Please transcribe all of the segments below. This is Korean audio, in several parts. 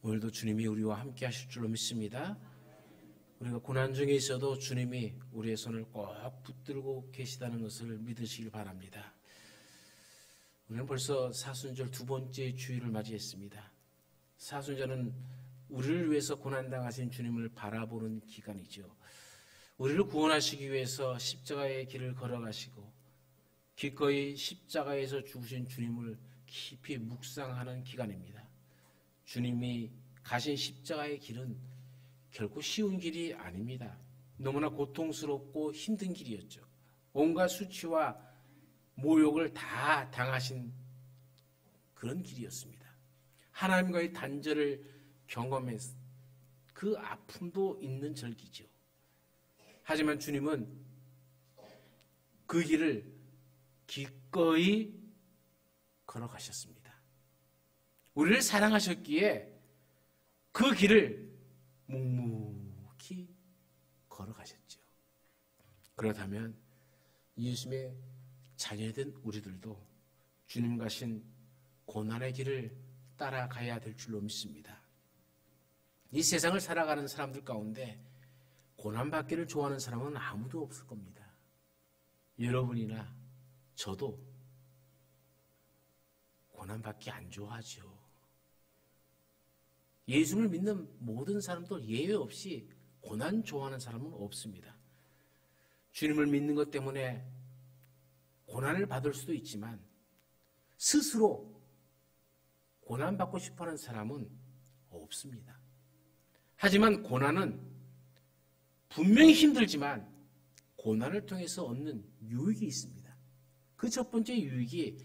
오늘도 주님이 우리와 함께 하실 줄로 믿습니다. 우리가 고난 중에 있어도 주님이 우리의 손을 꼭 붙들고 계시다는 것을 믿으시길 바랍니다. 우리는 벌써 사순절 두 번째 주일을 맞이했습니다. 사순절은 우리를 위해서 고난당하신 주님을 바라보는 기간이죠. 우리를 구원하시기 위해서 십자가의 길을 걸어가시고 기꺼이 십자가에서 죽으신 주님을 깊이 묵상하는 기간입니다. 주님이 가신 십자가의 길은 결코 쉬운 길이 아닙니다. 너무나 고통스럽고 힘든 길이었죠. 온갖 수치와 모욕을 다 당하신 그런 길이었습니다. 하나님과의 단절을 경험해서 그 아픔도 있는 절기죠. 하지만 주님은 그 길을 기꺼이 걸어가셨습니다. 우리를 사랑하셨기에 그 길을 묵묵히 걸어가셨죠. 그렇다면 예수님의 자녀된 우리들도 주님 가신 고난의 길을 따라가야 될 줄로 믿습니다. 이 세상을 살아가는 사람들 가운데 고난받기를 좋아하는 사람은 아무도 없을 겁니다. 여러분이나 저도 고난받기 안 좋아하죠. 예수를 믿는 모든 사람도 예외 없이 고난 좋아하는 사람은 없습니다. 주님을 믿는 것 때문에 고난을 받을 수도 있지만 스스로 고난받고 싶어하는 사람은 없습니다. 하지만 고난은 분명히 힘들지만 고난을 통해서 얻는 유익이 있습니다. 그 첫 번째 유익이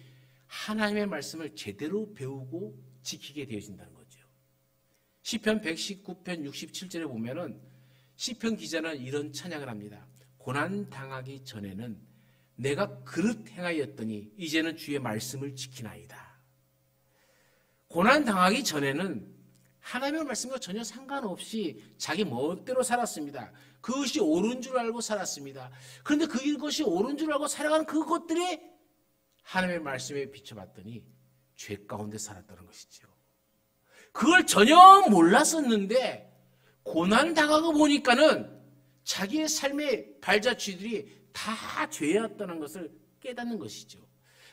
하나님의 말씀을 제대로 배우고 지키게 되어진다는 거죠. 시편 119편 67절에 보면은 시편 기자는 이런 찬양을 합니다. 고난 당하기 전에는 내가 그릇 행하였더니 이제는 주의 말씀을 지키나이다. 고난 당하기 전에는 하나님의 말씀과 전혀 상관없이 자기 멋대로 살았습니다. 그것이 옳은 줄 알고 살았습니다. 그런데 그것이 옳은 줄 알고 살아가는 그것들이 하나님의 말씀에 비춰봤더니 죄 가운데 살았다는 것이죠. 그걸 전혀 몰랐었는데 고난 당하고 보니까는 자기의 삶의 발자취들이 다 죄였다는 것을 깨닫는 것이죠.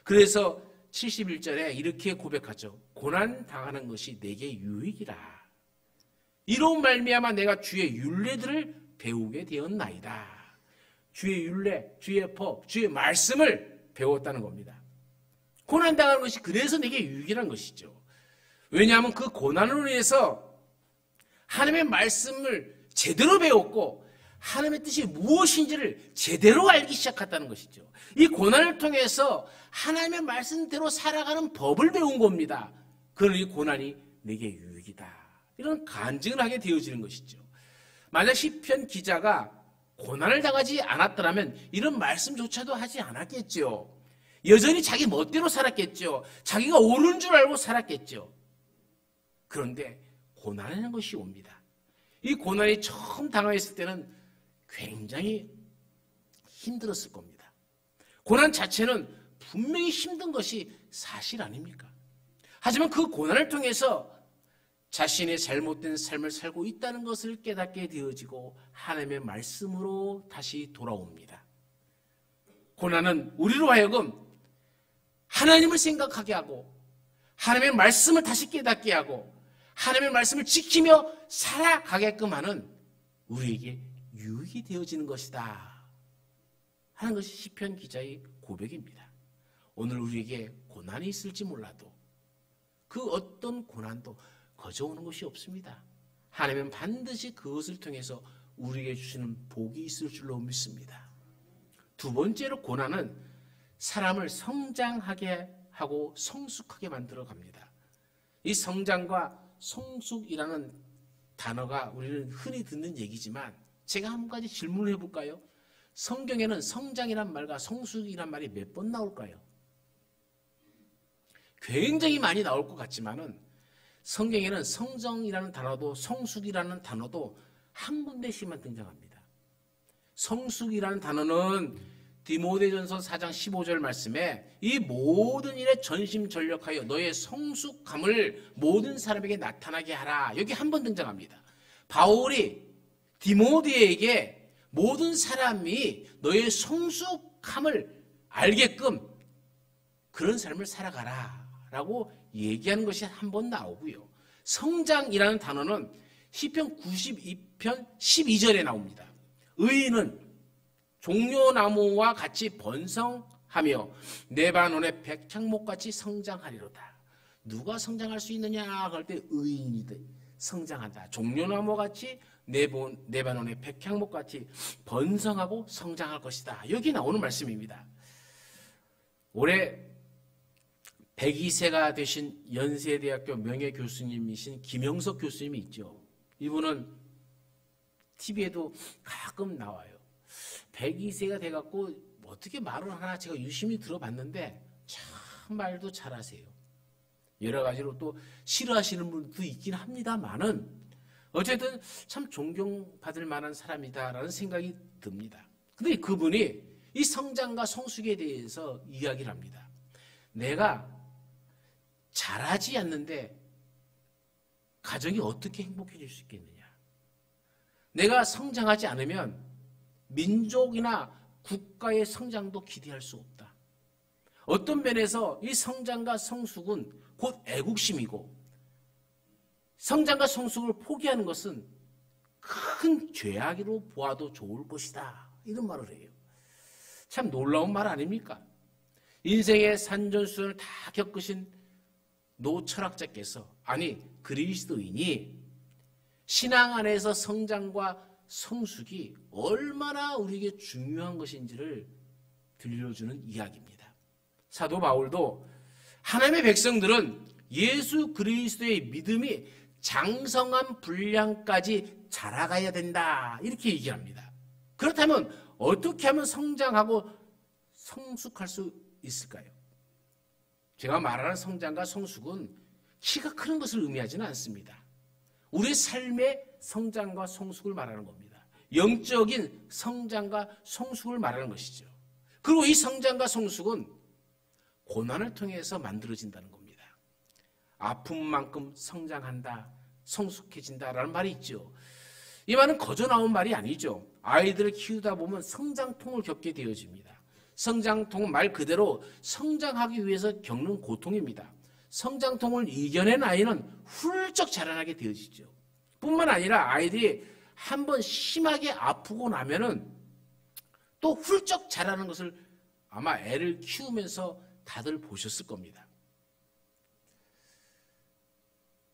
그래서 71절에 이렇게 고백하죠. 고난 당하는 것이 내게 유익이라. 이로 말미암아 내가 주의 율례들을 배우게 되었나이다. 주의 율례, 주의 법, 주의 말씀을 배웠다는 겁니다. 고난 당하는 것이 그래서 내게 유익이라는 것이죠. 왜냐하면 그 고난으로 인해서 하나님의 말씀을 제대로 배웠고 하나님의 뜻이 무엇인지를 제대로 알기 시작했다는 것이죠. 이 고난을 통해서 하나님의 말씀대로 살아가는 법을 배운 겁니다. 그러니 고난이 내게 유익이다. 이런 간증을 하게 되어지는 것이죠. 만약 시편 기자가 고난을 당하지 않았더라면 이런 말씀조차도 하지 않았겠죠. 여전히 자기 멋대로 살았겠죠. 자기가 옳은 줄 알고 살았겠죠. 그런데 고난이라는 것이 옵니다. 이 고난이 처음 당하였을 때는 굉장히 힘들었을 겁니다. 고난 자체는 분명히 힘든 것이 사실 아닙니까? 하지만 그 고난을 통해서 자신의 잘못된 삶을 살고 있다는 것을 깨닫게 되어지고 하나님의 말씀으로 다시 돌아옵니다. 고난은 우리로 하여금 하나님을 생각하게 하고 하나님의 말씀을 다시 깨닫게 하고 하나님의 말씀을 지키며 살아가게끔 하는 우리에게 유익이 되어지는 것이다 하는 것이 시편 기자의 고백입니다. 오늘 우리에게 고난이 있을지 몰라도 그 어떤 고난도 거저오는 것이 없습니다. 하나님은 반드시 그것을 통해서 우리에게 주시는 복이 있을 줄로 믿습니다. 두 번째로 고난은 사람을 성장하게 하고 성숙하게 만들어 갑니다. 이 성장과 성숙이라는 단어가 우리는 흔히 듣는 얘기지만 제가 한 가지 질문을 해볼까요? 성경에는 성장이란 말과 성숙이란 말이 몇 번 나올까요? 굉장히 많이 나올 것 같지만은 성경에는 성정이라는 단어도 성숙이라는 단어도 한 군데씩만 등장합니다. 성숙이라는 단어는 디모데전서 4장 15절 말씀에 이 모든 일에 전심전력하여 너의 성숙함을 모든 사람에게 나타나게 하라. 여기 한 번 등장합니다. 바울이 디모데에게 모든 사람이 너의 성숙함을 알게끔 그런 삶을 살아가라 라고 얘기하는 것이 한 번 나오고요. 성장이라는 단어는 시편 92편 12절에 나옵니다. 의인은 종려나무와 같이 번성하며 레바논의 백향목같이 성장하리로다. 누가 성장할 수 있느냐 그럴 때 의인이 성장한다. 종려나무같이 레바논의 백향목같이 번성하고 성장할 것이다. 여기 나오는 말씀입니다. 올해 102세가 되신 연세대학교 명예교수님이신 김영석 교수님이 있죠. 이분은 TV에도 가끔 나와요. 102세가 돼갖고 어떻게 말을 하나 제가 유심히 들어봤는데 참 말도 잘하세요. 여러 가지로 또 싫어하시는 분도 있긴 합니다만은 어쨌든 참 존경받을 만한 사람이다라는 생각이 듭니다. 근데 그분이 이 성장과 성숙에 대해서 이야기를 합니다. 내가 잘하지 않는데 가정이 어떻게 행복해질 수 있겠느냐. 내가 성장하지 않으면 민족이나 국가의 성장도 기대할 수 없다. 어떤 면에서 이 성장과 성숙은 곧 애국심이고 성장과 성숙을 포기하는 것은 큰 죄악으로 보아도 좋을 것이다. 이런 말을 해요. 참 놀라운 말 아닙니까? 인생의 산전수전을 다 겪으신 노철학자께서 아니 그리스도인이 신앙 안에서 성장과 성숙이 얼마나 우리에게 중요한 것인지를 들려주는 이야기입니다. 사도 바울도 하나님의 백성들은 예수 그리스도의 믿음이 장성한 분량까지 자라가야 된다 이렇게 얘기합니다. 그렇다면 어떻게 하면 성장하고 성숙할 수 있을까요? 제가 말하는 성장과 성숙은 키가 크는 것을 의미하지는 않습니다. 우리의 삶의 성장과 성숙을 말하는 겁니다. 영적인 성장과 성숙을 말하는 것이죠. 그리고 이 성장과 성숙은 고난을 통해서 만들어진다는 겁니다. 아픔만큼 성장한다, 성숙해진다라는 말이 있죠. 이 말은 거저 나온 말이 아니죠. 아이들을 키우다 보면 성장통을 겪게 되어집니다. 성장통은 말 그대로 성장하기 위해서 겪는 고통입니다. 성장통을 이겨낸 아이는 훌쩍 자라나게 되어지죠. 뿐만 아니라 아이들이 한번 심하게 아프고 나면은 또 훌쩍 자라는 것을 아마 애를 키우면서 다들 보셨을 겁니다.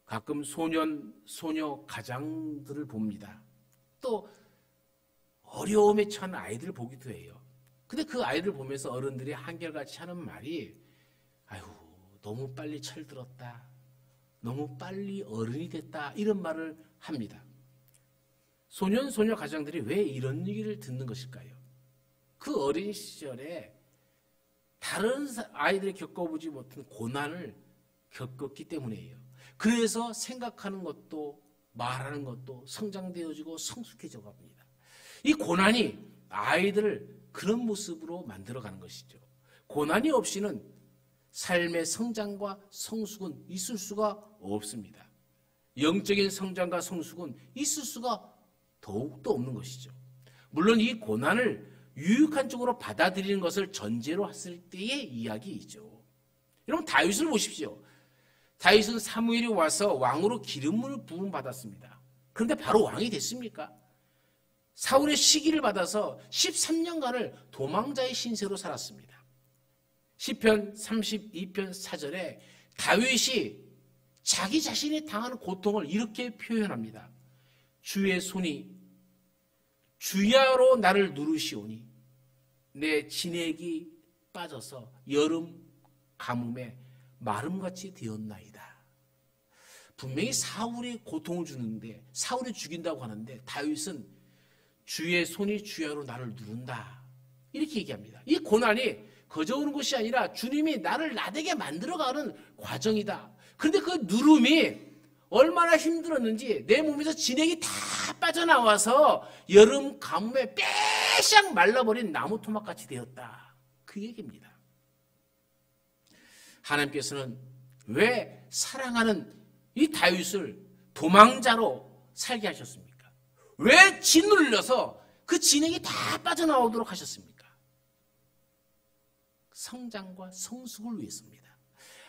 가끔 소녀 가장들을 봅니다. 또 어려움에 처한 아이들을 보기도 해요. 근데 그 아이들 보면서 어른들이 한결같이 하는 말이 아유 너무 빨리 철들었다. 너무 빨리 어른이 됐다. 이런 말을 합니다. 소녀 가장들이 왜 이런 얘기를 듣는 것일까요? 그 어린 시절에 다른 아이들이 겪어보지 못한 고난을 겪었기 때문이에요. 그래서 생각하는 것도 말하는 것도 성장되어지고 성숙해져 갑니다. 이 고난이 아이들을 그런 모습으로 만들어가는 것이죠. 고난이 없이는 삶의 성장과 성숙은 있을 수가 없습니다. 영적인 성장과 성숙은 있을 수가 더욱더 없는 것이죠. 물론 이 고난을 유익한 쪽으로 받아들이는 것을 전제로 했을 때의 이야기이죠. 여러분 다윗을 보십시오. 다윗은 사무엘이 와서 왕으로 기름을 부음받았습니다. 그런데 바로 왕이 됐습니까? 사울의 시기를 받아서 13년간을 도망자의 신세로 살았습니다. 시편 32편 4절에 다윗이 자기 자신이 당하는 고통을 이렇게 표현합니다. 주의 손이 주야로 나를 누르시오니 내 진액이 빠져서 여름 가뭄에 마름같이 되었나이다. 분명히 사울이 고통을 주는데 사울이 죽인다고 하는데 다윗은 주의 손이 주야로 나를 누른다 이렇게 얘기합니다. 이 고난이 거저 오는 것이 아니라 주님이 나를 나되게 만들어가는 과정이다. 그런데 그 누름이 얼마나 힘들었는지 내 몸에서 진액이 다 빠져나와서 여름 가뭄에 빼샥 말라버린 나무 토막같이 되었다. 그 얘기입니다. 하나님께서는 왜 사랑하는 이 다윗을 도망자로 살게 하셨습니까? 왜 짓눌려서 그 진액이 다 빠져나오도록 하셨습니까? 성장과 성숙을 위해서입니다.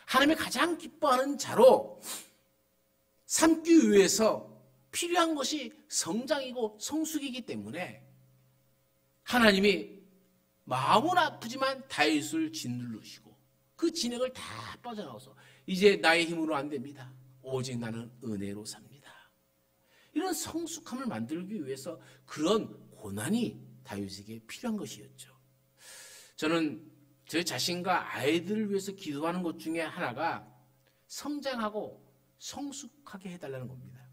하나님이 가장 기뻐하는 자로 삼기 위해서 필요한 것이 성장이고 성숙이기 때문에 하나님이 마음은 아프지만 다윗을 짓누르시고 그 진액을 다 빠져나와서 이제 나의 힘으로 안 됩니다. 오직 나는 은혜로 삽니다. 이런 성숙함을 만들기 위해서 그런 고난이 다윗에게 필요한 것이었죠. 저는 제 자신과 아이들을 위해서 기도하는 것 중에 하나가 성장하고 성숙하게 해달라는 겁니다.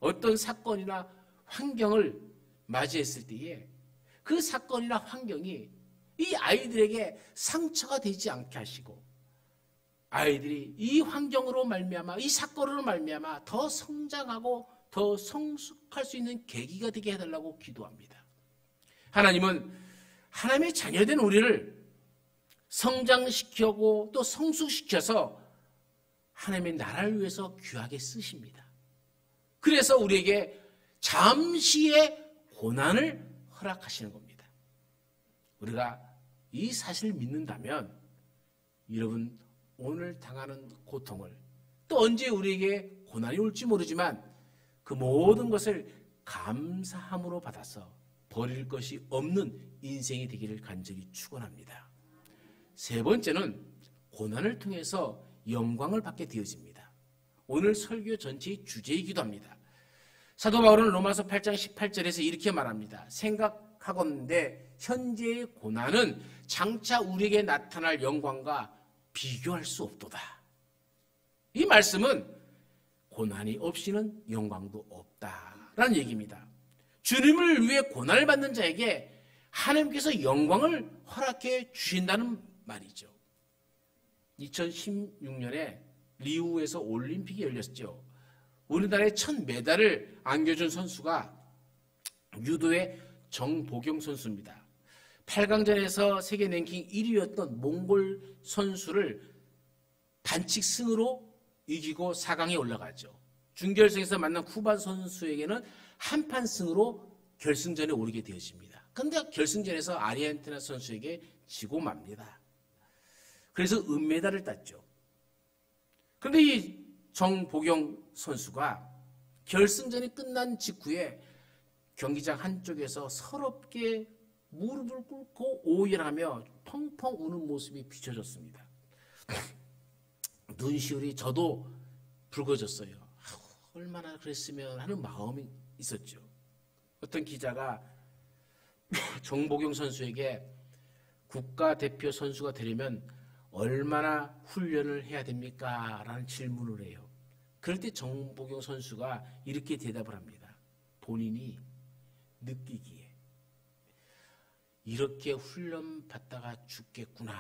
어떤 사건이나 환경을 맞이했을 때에 그 사건이나 환경이 이 아이들에게 상처가 되지 않게 하시고 아이들이 이 환경으로 말미암아 이 사건으로 말미암아 더 성장하고 더 성숙할 수 있는 계기가 되게 해달라고 기도합니다. 하나님은 하나님의 자녀된 우리를 성장시키고 또 성숙시켜서 하나님의 나라를 위해서 귀하게 쓰십니다. 그래서 우리에게 잠시의 고난을 허락하시는 겁니다. 우리가 이 사실을 믿는다면 여러분 오늘 당하는 고통을 또 언제 우리에게 고난이 올지 모르지만 그 모든 것을 감사함으로 받아서 버릴 것이 없는 인생이 되기를 간절히 축원합니다. 세 번째는 고난을 통해서 영광을 받게 되어집니다. 오늘 설교 전체의 주제이기도 합니다. 사도 바울은 로마서 8장 18절에서 이렇게 말합니다. 생각하건대 현재의 고난은 장차 우리에게 나타날 영광과 비교할 수 없도다. 이 말씀은 고난이 없이는 영광도 없다라는 얘기입니다. 주님을 위해 고난을 받는 자에게 하나님께서 영광을 허락해 주신다는 말이죠. 2016년에 리우에서 올림픽이 열렸죠. 우리나라의 첫 메달을 안겨준 선수가 유도의 정보경 선수입니다. 8강전에서 세계 랭킹 1위였던 몽골 선수를 반칙 승으로 이기고 4강에 올라가죠. 준결승에서 만난 쿠바 선수에게는 한판 승으로 결승전에 오르게 되어집니다. 그런데 결승전에서 아르헨티나 선수에게 지고 맙니다. 그래서 은메달을 땄죠. 그런데 이 정보경 선수가 결승전이 끝난 직후에 경기장 한쪽에서 서럽게 무릎을 꿇고 오열하며 펑펑 우는 모습이 비춰졌습니다. 눈시울이 저도 붉어졌어요. 얼마나 그랬으면 하는 마음이 있었죠. 어떤 기자가 정보경 선수에게 국가대표 선수가 되려면 얼마나 훈련을 해야 됩니까? 라는 질문을 해요. 그럴 때 정보경 선수가 이렇게 대답을 합니다. 본인이 느끼기에 이렇게 훈련 받다가 죽겠구나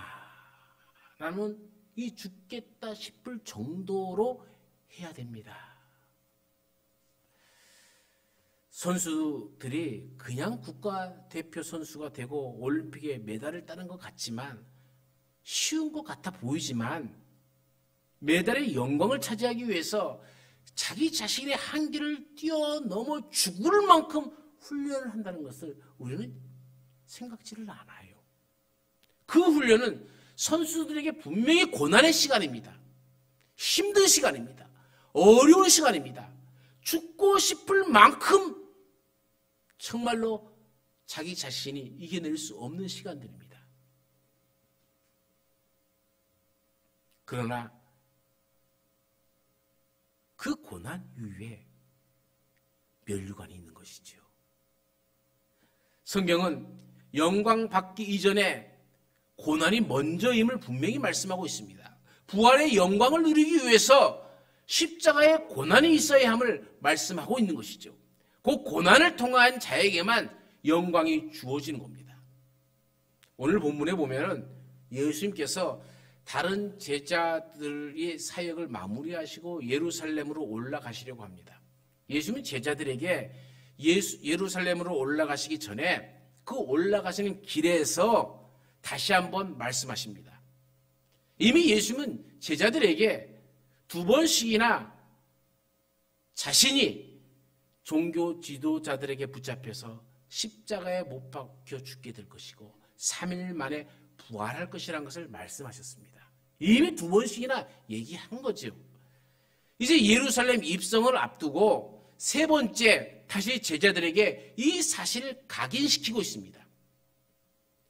라는 이 죽겠다 싶을 정도로 해야 됩니다. 선수들이 그냥 국가대표 선수가 되고 올림픽에 메달을 따는 것 같지만 쉬운 것 같아 보이지만 메달의 영광을 차지하기 위해서 자기 자신의 한계를 뛰어넘어 죽을 만큼 훈련을 한다는 것을 우리는 생각지를 않아요. 그 훈련은 선수들에게 분명히 고난의 시간입니다. 힘든 시간입니다. 어려운 시간입니다. 죽고 싶을 만큼 정말로 자기 자신이 이겨낼 수 없는 시간들입니다. 그러나 그 고난 이후에 면류관이 있는 것이지요. 성경은 영광 받기 이전에 고난이 먼저임을 분명히 말씀하고 있습니다. 부활의 영광을 누리기 위해서 십자가의 고난이 있어야 함을 말씀하고 있는 것이죠. 그 고난을 통한 자에게만 영광이 주어지는 겁니다. 오늘 본문에 보면은 예수님께서 다른 제자들의 사역을 마무리하시고 예루살렘으로 올라가시려고 합니다. 예수님은 제자들에게 예루살렘으로 올라가시기 전에 그 올라가시는 길에서 다시 한번 말씀하십니다. 이미 예수님은 제자들에게 2번씩이나 자신이 종교 지도자들에게 붙잡혀서 십자가에 못 박혀 죽게 될 것이고 3일 만에 부활할 것이라는 것을 말씀하셨습니다. 이미 2번씩이나 얘기한 거죠. 이제 예루살렘 입성을 앞두고 3번째 다시 제자들에게 이 사실을 각인시키고 있습니다.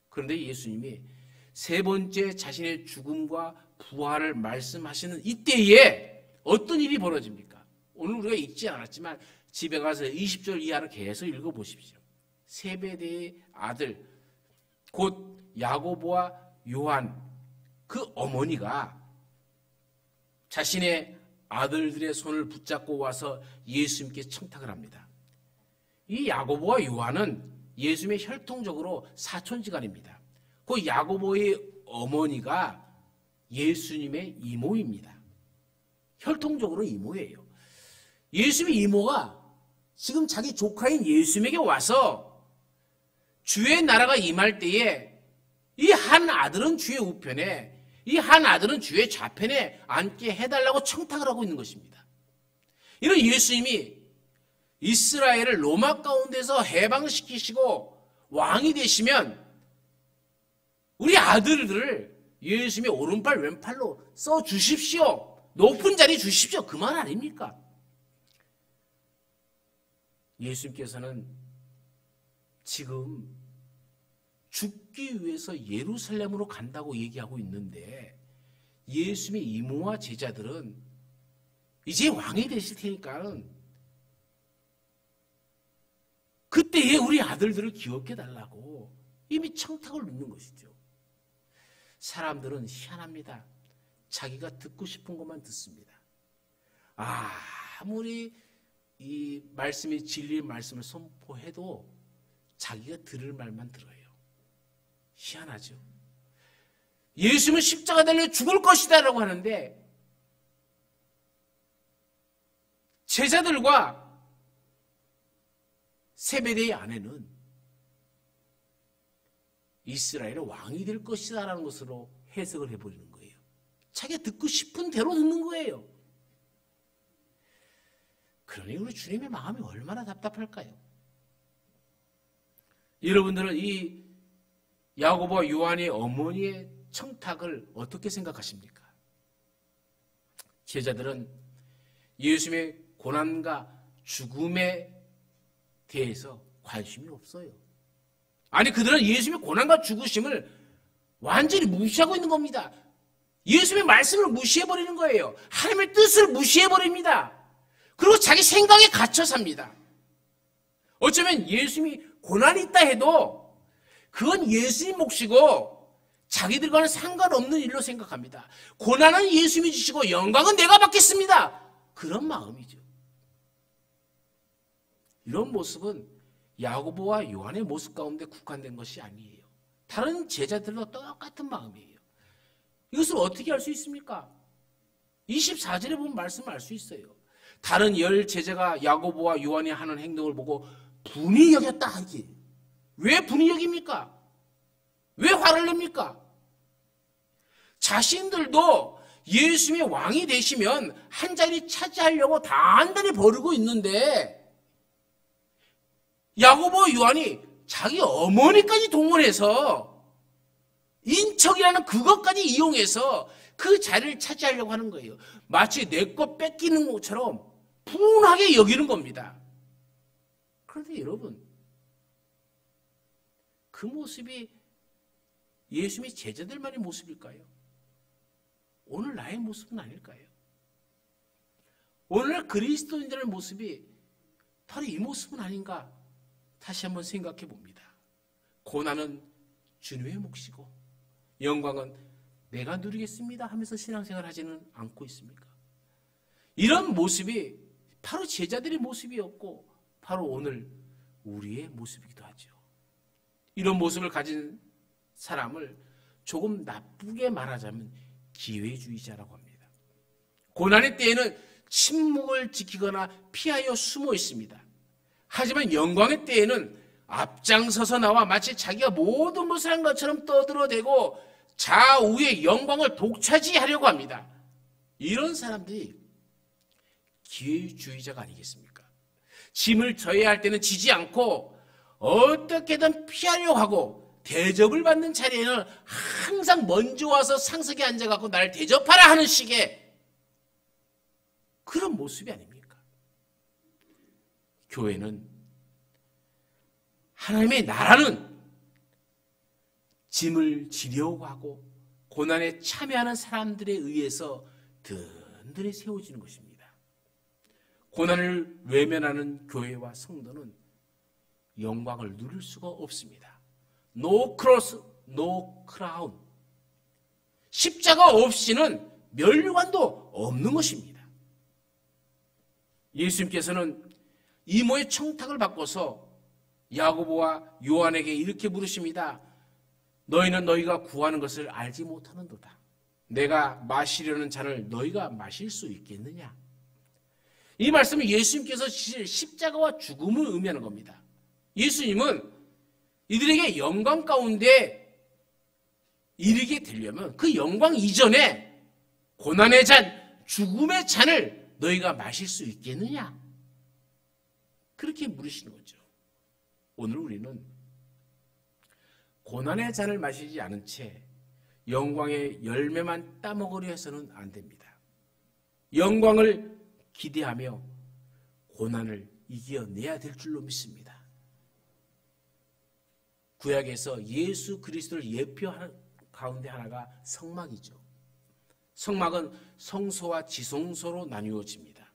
그런데 예수님이 3번째 자신의 죽음과 부활을 말씀하시는 이때에 어떤 일이 벌어집니까? 오늘 우리가 읽지 않았지만 집에 가서 20절 이하를 계속 읽어보십시오. 세베대의 아들 곧 야고보와 요한 그 어머니가 자신의 아들들의 손을 붙잡고 와서 예수님께 청탁을 합니다. 이 야고보와 요한은 예수님의 혈통적으로 사촌지간입니다. 그 야고보의 어머니가 예수님의 이모입니다. 혈통적으로 이모예요. 예수님의 이모가 지금 자기 조카인 예수님에게 와서 주의 나라가 임할 때에 이 한 아들은 주의 우편에 이 한 아들은 주의 좌편에 앉게 해달라고 청탁을 하고 있는 것입니다. 이런 예수님이 이스라엘을 로마 가운데서 해방시키시고 왕이 되시면 우리 아들들을 예수님의 오른팔 왼팔로 써주십시오. 높은 자리 주십시오. 그 말 아닙니까? 예수님께서는 지금 죽기 위해서 예루살렘으로 간다고 얘기하고 있는데 예수님의 이모와 제자들은 이제 왕이 되실 테니까는 그때에 우리 아들들을 기억해 달라고 이미 청탁을 넣는 것이죠. 사람들은 희한합니다. 자기가 듣고 싶은 것만 듣습니다. 아무리 이 말씀이 진리의 말씀을 선포해도 자기가 들을 말만 들어요. 희한하죠. 예수님은 십자가 달려 죽을 것이다 라고 하는데 제자들과 세베대의 아내는 이스라엘의 왕이 될 것이다 라는 것으로 해석을 해버리는 거예요. 자기가 듣고 싶은 대로 듣는 거예요. 그러니 우리 주님의 마음이 얼마나 답답할까요? 여러분들은 이 야고보와 요한의 어머니의 청탁을 어떻게 생각하십니까? 제자들은 예수님의 고난과 죽음에 대해서 관심이 없어요. 아니 그들은 예수님의 고난과 죽으심을 완전히 무시하고 있는 겁니다. 예수님의 말씀을 무시해버리는 거예요. 하나님의 뜻을 무시해버립니다. 그리고 자기 생각에 갇혀 삽니다. 어쩌면 예수님이 고난이 있다 해도 그건 예수님 몫이고 자기들과는 상관없는 일로 생각합니다. 고난은 예수님이 주시고 영광은 내가 받겠습니다. 그런 마음이죠. 이런 모습은 야고보와 요한의 모습 가운데 국한된 것이 아니에요. 다른 제자들도 똑같은 마음이에요. 이것을 어떻게 알 수 있습니까? 24절에 보면 말씀을 알 수 있어요. 다른 10 제자가 야고보와 요한이 하는 행동을 보고 분이 여겼다 이게. 왜 분이 여깁니까? 왜 화를 냅니까? 자신들도 예수님의 왕이 되시면 한 자리 차지하려고 단단히 버르고 있는데 야고보 요한이 자기 어머니까지 동원해서 인척이라는 그것까지 이용해서 그 자리를 차지하려고 하는 거예요. 마치 내 것 뺏기는 것처럼 분하게 여기는 겁니다. 그런데 여러분 그 모습이 예수님의 제자들만의 모습일까요? 오늘 나의 모습은 아닐까요? 오늘날 그리스도인들의 모습이 바로 이 모습은 아닌가 다시 한번 생각해 봅니다. 고난은 주님의 몫이고 영광은 내가 누리겠습니다 하면서 신앙생활 하지는 않고 있습니까? 이런 모습이 바로 제자들의 모습이었고 바로 오늘 우리의 모습이기도 하죠. 이런 모습을 가진 사람을 조금 나쁘게 말하자면 기회주의자라고 합니다. 고난의 때에는 침묵을 지키거나 피하여 숨어 있습니다. 하지만 영광의 때에는 앞장서서 나와 마치 자기가 모든 것을 한 것처럼 떠들어대고 좌우의 영광을 독차지하려고 합니다. 이런 사람들이 기회주의자가 아니겠습니까? 짐을 져야 할 때는 지지 않고 어떻게든 피하려고 하고 대접을 받는 자리에는 항상 먼저 와서 상석에 앉아갖고 나를 대접하라 하는 식의 그런 모습이 아닙니까? 교회는, 하나님의 나라는 짐을 지려고 하고 고난에 참여하는 사람들에 의해서 든든히 세워지는 것입니다. 고난을 외면하는 교회와 성도는 영광을 누릴 수가 없습니다. No cross, no crown. 십자가 없이는 멸류관도 없는 것입니다. 예수님께서는 이모의 청탁을 바꿔서 야고보와 요한에게 이렇게 물으십니다. 너희는 너희가 구하는 것을 알지 못하는도다. 내가 마시려는 잔을 너희가 마실 수 있겠느냐? 이 말씀은 예수님께서 지실 십자가와 죽음을 의미하는 겁니다. 예수님은 이들에게 영광 가운데 이르게 되려면 그 영광 이전에 고난의 잔, 죽음의 잔을 너희가 마실 수 있겠느냐? 그렇게 물으시는 거죠. 오늘 우리는 고난의 잔을 마시지 않은 채 영광의 열매만 따먹으려 해서는 안 됩니다. 영광을 기대하며 고난을 이겨내야 될 줄로 믿습니다. 구약에서 예수 그리스도를 예표하는 가운데 하나가 성막이죠. 성막은 성소와 지성소로 나뉘어집니다.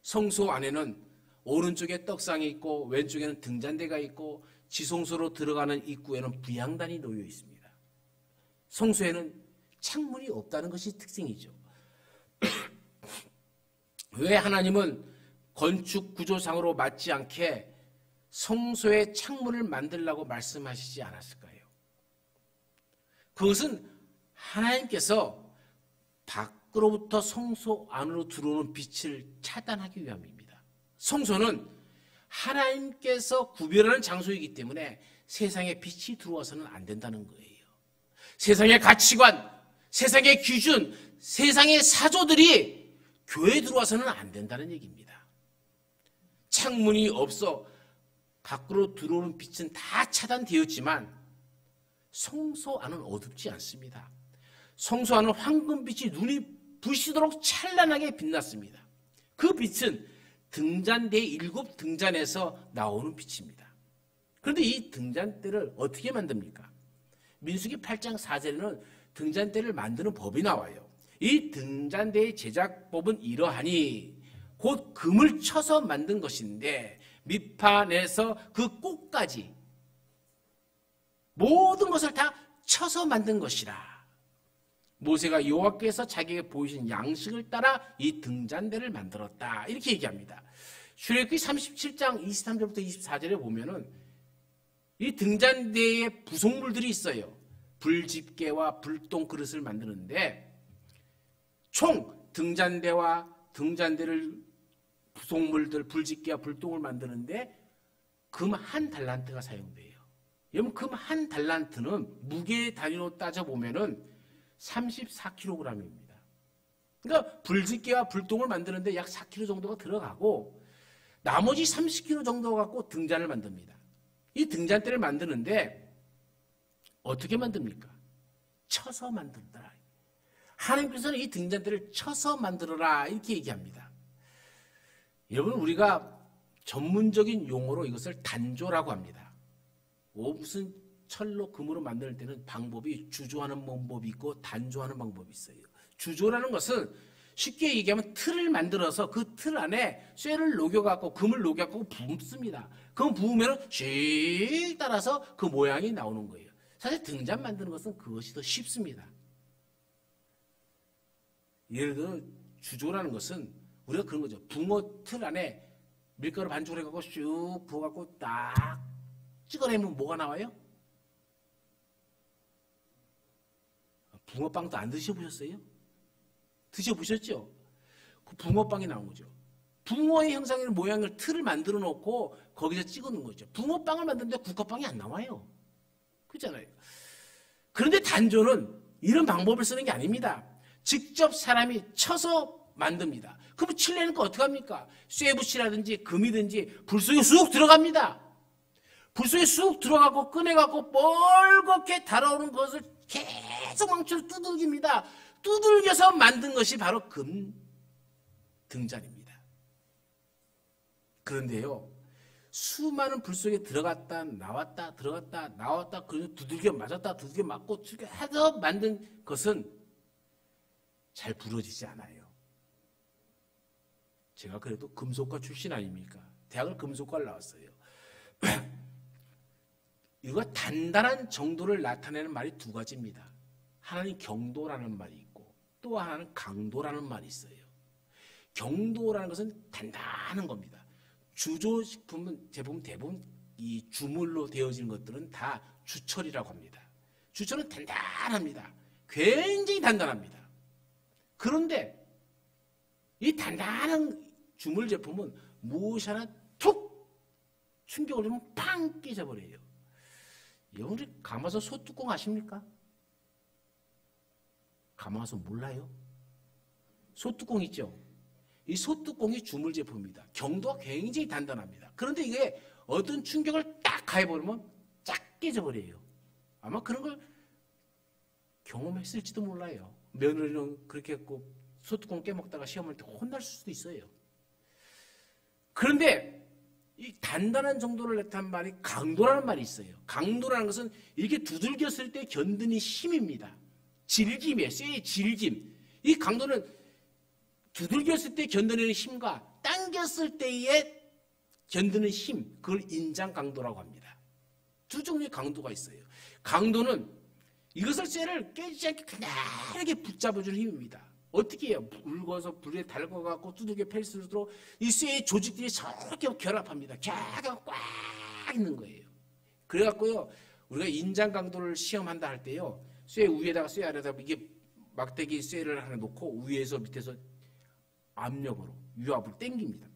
성소 안에는 오른쪽에 떡상이 있고 왼쪽에는 등잔대가 있고 지성소로 들어가는 입구에는 부양단이 놓여 있습니다. 성소에는 창문이 없다는 것이 특징이죠. 왜 하나님은 건축 구조상으로 맞지 않게 성소에 창문을 만들라고 말씀하시지 않았을까요? 그것은 하나님께서 밖으로부터 성소 안으로 들어오는 빛을 차단하기 위함입니다. 성소는 하나님께서 구별하는 장소이기 때문에 세상에 빛이 들어와서는 안 된다는 거예요. 세상의 가치관, 세상의 기준, 세상의 사조들이 교회에 들어와서는 안 된다는 얘기입니다. 창문이 없어 밖으로 들어오는 빛은 다 차단되었지만 성소 안은 어둡지 않습니다. 성소 안은 황금빛이 눈이 부시도록 찬란하게 빛났습니다. 그 빛은 등잔대의 7등잔에서 나오는 빛입니다. 그런데 이 등잔대를 어떻게 만듭니까? 민수기 8장 4절에는 등잔대를 만드는 법이 나와요. 이 등잔대의 제작법은 이러하니 곧 금을 쳐서 만든 것인데 밑판에서 그 꼭까지 모든 것을 다 쳐서 만든 것이라. 모세가 여호와께서 자기에게 보이신 양식을 따라 이 등잔대를 만들었다. 이렇게 얘기합니다. 출애굽기 37장 23절부터 24절에 보면은 이 등잔대에 부속물들이 있어요. 불집게와 불똥 그릇을 만드는데 총 등잔대와 등잔대를 부속물들 불집게와 불똥을 만드는데 금 1달란트가 사용돼요. 여러분 금 1달란트는 무게 단위로 따져보면은 34kg입니다. 그러니까 불집게와 불똥을 만드는데 약 4kg 정도가 들어가고 나머지 30kg 정도 갖고 등잔을 만듭니다. 이 등잔대를 만드는데 어떻게 만듭니까? 쳐서 만들더라. 하나님께서는 이 등잔대를 쳐서 만들어라 이렇게 얘기합니다. 여러분 우리가 전문적인 용어로 이것을 단조라고 합니다. 무슨 철로 금으로 만들 때는 방법이 주조하는 방법이 있고 단조하는 방법이 있어요. 주조라는 것은 쉽게 얘기하면 틀을 만들어서 그 틀 안에 쇠를 녹여갖고 금을 녹여갖고 붓습니다. 그럼 부으면 씩 따라서 그 모양이 나오는 거예요. 사실 등잔 만드는 것은 그것이 더 쉽습니다. 예를 들어 주조라는 것은 우리가 그런 거죠. 붕어 틀 안에 밀가루 반죽을 해갖고 쭉 부어갖고 딱 찍어내면 뭐가 나와요? 붕어빵도 안 드셔보셨어요? 드셔보셨죠? 그 붕어빵이 나온 거죠. 붕어의 형상의 모양을 틀을 만들어 놓고 거기서 찍어 놓은 거죠. 붕어빵을 만드는데 국화빵이 안 나와요. 그렇잖아요. 그런데 단조는 이런 방법을 쓰는 게 아닙니다. 직접 사람이 쳐서 만듭니다. 그럼 칠레니까 어떻게 합니까? 쇠붙이라든지 금이든지 불 속에 쑥 들어갑니다. 불 속에 쑥 들어가고 꺼내갖고 뻘겋게 달아오는 것을 계속 망치로 두들깁니다. 두들겨서 만든 것이 바로 금 등잔입니다. 그런데요, 수많은 불 속에 들어갔다 나왔다 들어갔다 나왔다 그래서 두들겨 맞았다 두들겨 맞고 해서 만든 것은 잘 부러지지 않아요. 제가 그래도 금속과 출신 아닙니까? 대학을 금속과를 나왔어요. 이거 단단한 정도를 나타내는 말이 두 가지입니다. 하나는 경도라는 말이 있고 또 하나는 강도라는 말이 있어요. 경도라는 것은 단단한 겁니다. 주조식품은 대부분 이 주물로 되어진 것들은 다 주철이라고 합니다. 주철은 단단합니다. 굉장히 단단합니다. 그런데 이 단단한 주물 제품은 무엇이 하나 툭 충격을 주면 팡 깨져버려요. 여러분 가마솥 소뚜껑 아십니까? 가마솥 몰라요? 소뚜껑 있죠? 이 소뚜껑이 주물 제품입니다. 경도가 굉장히 단단합니다. 그런데 이게 어떤 충격을 딱 가해버리면 쫙 깨져버려요. 아마 그런 걸 경험했을지도 몰라요. 며느리는 그렇게 했고 소뚜껑 깨먹다가 시험할 때 혼날 수도 있어요. 그런데 이 단단한 정도를 나타낸 말이 강도라는 말이 있어요. 강도라는 것은 이렇게 두들겼을 때 견디는 힘입니다. 질김이에요. 쇠의 질김. 이 강도는 두들겼을 때 견뎌내는 힘과 당겼을 때의 견디는 힘, 그걸 인장 강도라고 합니다. 두 종류의 강도가 있어요. 강도는 이것을 쇠를 깨지지 않게 가늘하게 붙잡아주는 힘입니다. 어떻게 해요? 붉어서 불에 달궈갖고 두들겨 팰수록 이 쇠의 조직들이 저렇게 결합합니다. 쫙 있는 거예요. 그래갖고요, 우리가 인장 강도를 시험한다 할 때요, 쇠 위에다가 쇠 아래다가 이게 막대기 쇠를 하나 놓고 위에서 밑에서 압력으로 유압을 당깁니다.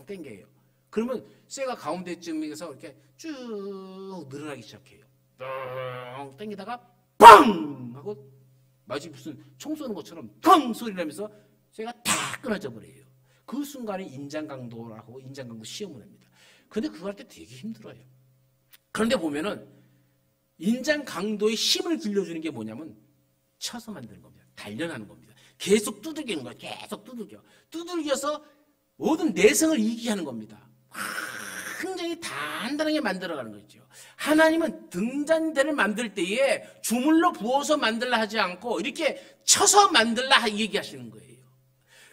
당겨요. 그러면 쇠가 가운데쯤에서 이렇게 쭉 늘어나기 시작해요. 당기다가 빵 하고 마치 무슨 총 쏘는 것처럼 펑 소리 나면서 쇠가 다 끊어져 버려요. 그 순간에 인장 강도라고 인장 강도 시험을 합니다. 근데 그거 할 때 되게 힘들어요. 그런데 보면은 인장 강도의 힘을 길러주는 게 뭐냐면 쳐서 만드는 겁니다. 단련하는 겁니다. 계속 두들기는 거예요. 계속 두들겨서 모든 내성을 이기게 하는 겁니다. 굉장히 단단하게 만들어가는 거죠. 하나님은 등잔대를 만들 때에 주물로 부어서 만들라 하지 않고 이렇게 쳐서 만들라 얘기하시는 거예요.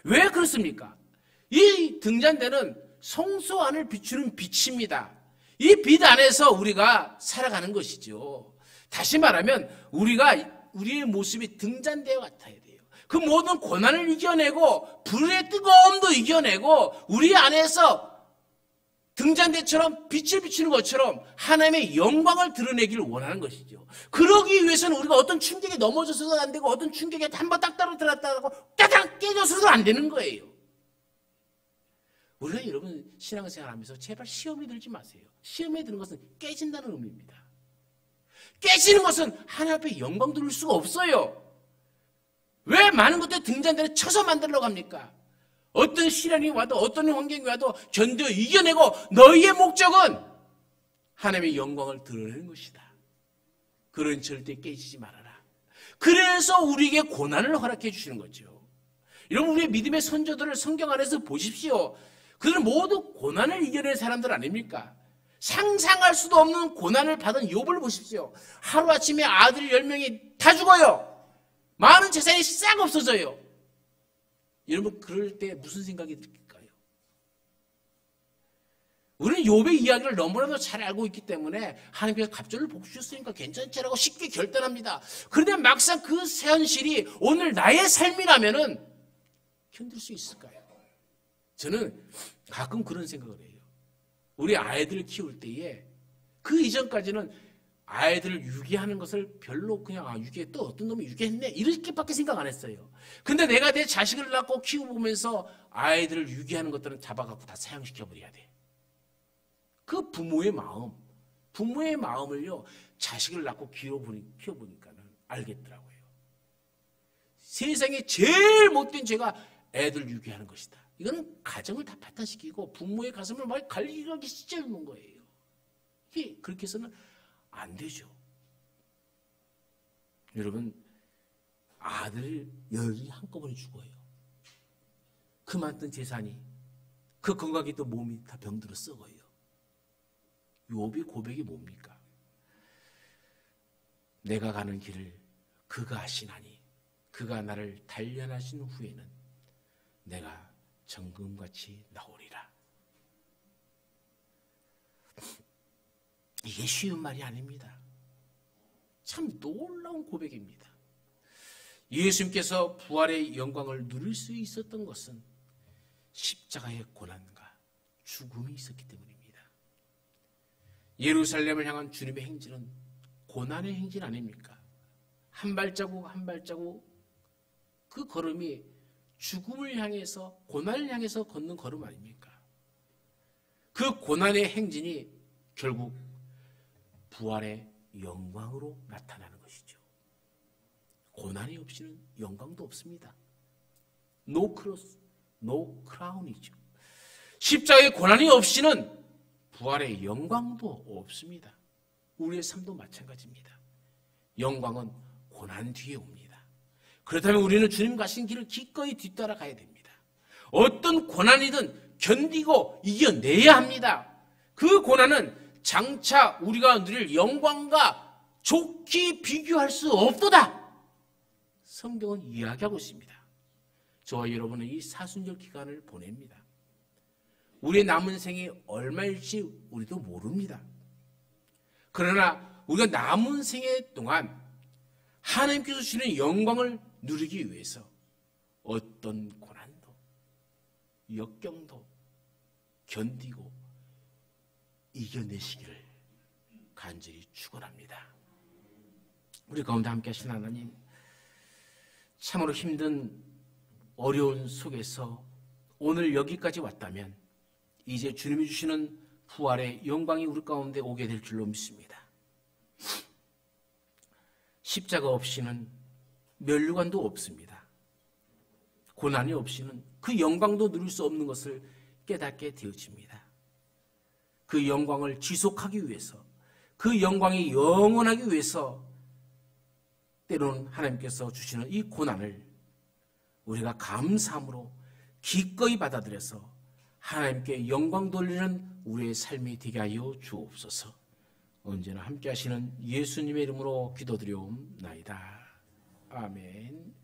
왜 그렇습니까? 이 등잔대는 성소 안을 비추는 빛입니다. 이 빛 안에서 우리가 살아가는 것이죠. 다시 말하면 우리의 모습이 등잔대와 같아야 돼요. 그 모든 고난을 이겨내고 불의 뜨거움도 이겨내고 우리 안에서 등잔대처럼 빛을 비추는 것처럼 하나님의 영광을 드러내기를 원하는 것이죠. 그러기 위해서는 우리가 어떤 충격에 넘어져서도 안 되고 어떤 충격에 한번 딱 떨어뜨렸다고 따당 깨져서도 안 되는 거예요. 우리가 여러분 신앙생활하면서 제발 시험에 들지 마세요. 시험에 드는 것은 깨진다는 의미입니다. 깨지는 것은 하나님 앞에 영광 돌릴 수가 없어요. 왜 많은 것들 등잔대를 쳐서 만들려고 합니까? 어떤 시련이 와도 어떤 환경이 와도 견뎌 이겨내고 너희의 목적은 하나님의 영광을 드러내는 것이다. 그런 절대 깨지지 말아라. 그래서 우리에게 고난을 허락해 주시는 거죠. 여러분 우리의 믿음의 선조들을 성경 안에서 보십시오. 그들은 모두 고난을 이겨낸 사람들 아닙니까? 상상할 수도 없는 고난을 받은 욥을 보십시오. 하루아침에 아들 10명이 다 죽어요. 많은 재산이 싹 없어져요. 여러분 그럴 때 무슨 생각이 들까요? 우리는 욥의 이야기를 너무나도 잘 알고 있기 때문에 하나님께서 갑절을 복 주셨으니까 괜찮지라고 쉽게 결단합니다. 그런데 막상 그 현실이 오늘 나의 삶이라면은 견딜 수 있을까요? 저는 가끔 그런 생각을 해요. 우리 아이들을 키울 때에 그 이전까지는 아이들을 유기하는 것을 별로 그냥 유기해 또 어떤 놈이 유기했네 이렇게밖에 생각 안 했어요. 근데 내가 내 자식을 낳고 키워보면서 아이들을 유기하는 것들은 잡아갖고 다 사형시켜버려야 돼. 그 부모의 마음을요 자식을 낳고 키워보니까는 알겠더라고요. 세상에 제일 못된 죄가 애들 유기하는 것이다. 이거는 가정을 다 파탄시키고 부모의 가슴을 막 갈기갈기 찢어주는 거예요. 이게 그렇게 해서는 안 되죠. 여러분, 아들 열이 한꺼번에 죽어요. 그 많던 재산이, 그 건강이 또 몸이 다 병들어 썩어요. 욥의 고백이 뭡니까? 내가 가는 길을 그가 아시나니 그가 나를 단련하신 후에는 내가 정금같이 나오리라. 이게 쉬운 말이 아닙니다. 참 놀라운 고백입니다. 예수님께서 부활의 영광을 누릴 수 있었던 것은 십자가의 고난과 죽음이 있었기 때문입니다. 예루살렘을 향한 주님의 행진은 고난의 행진 아닙니까? 한 발자국 한 발자국 그 걸음이 죽음을 향해서 고난을 향해서 걷는 걸음 아닙니까? 그 고난의 행진이 결국 부활의 영광으로 나타나는 것이죠. 고난이 없이는 영광도 없습니다. No cross, no crown이죠. 십자가의 고난이 없이는 부활의 영광도 없습니다. 우리의 삶도 마찬가지입니다. 영광은 고난 뒤에 옵니다. 그렇다면 우리는 주님 가신 길을 기꺼이 뒤따라 가야 됩니다. 어떤 고난이든 견디고 이겨내야 합니다. 그 고난은 장차 우리가 누릴 영광과 좋게 비교할 수 없도다. 성경은 이야기하고 있습니다. 저와 여러분은 이 사순절 기간을 보냅니다. 우리의 남은 생이 얼마일지 우리도 모릅니다. 그러나 우리가 남은 생애 동안 하나님께서 주시는 영광을 누리기 위해서 어떤 고난도 역경도 견디고 이겨내시기를 간절히 축원합니다. 우리 가운데 함께 하신 하나님, 참으로 힘든 어려운 속에서 오늘 여기까지 왔다면 이제 주님이 주시는 부활의 영광이 우리 가운데 오게 될 줄로 믿습니다. 십자가 없이는 면류관도 없습니다. 고난이 없이는 그 영광도 누릴 수 없는 것을 깨닫게 되어집니다. 그 영광을 지속하기 위해서, 그 영광이 영원하기 위해서 때로는 하나님께서 주시는 이 고난을 우리가 감사함으로 기꺼이 받아들여서 하나님께 영광 돌리는 우리의 삶이 되게 하여 주옵소서. 언제나 함께 하시는 예수님의 이름으로 기도드려옵나이다. 아멘.